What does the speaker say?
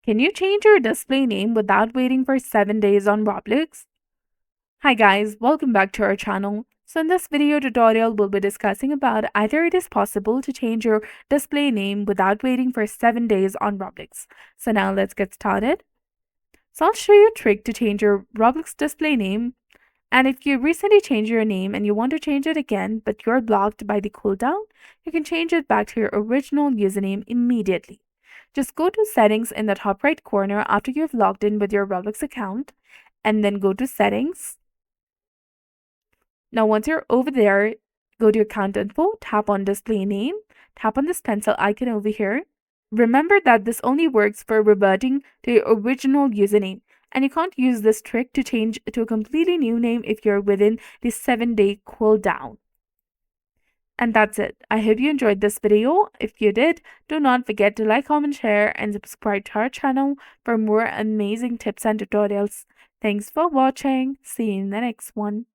Can you change your display name without waiting for 7 days on Roblox? Hi guys, welcome back to our channel. So in this video tutorial, we'll be discussing about either it is possible to change your display name without waiting for 7 days on Roblox. So now let's get started. So I'll show you a trick to change your Roblox display name. And if you recently changed your name and you want to change it again, but you're blocked by the cooldown, you can change it back to your original username immediately. Just go to settings in the top right corner after you've logged in with your Roblox account, and then go to settings. Now once you're over there, go to account info, tap on display name, tap on this pencil icon over here. Remember that this only works for reverting to your original username, and you can't use this trick to change to a completely new name if you're within the 7-day cooldown. And that's it. I hope you enjoyed this video. If you did, do not forget to like, comment, share, and subscribe to our channel for more amazing tips and tutorials. Thanks for watching. See you in the next one.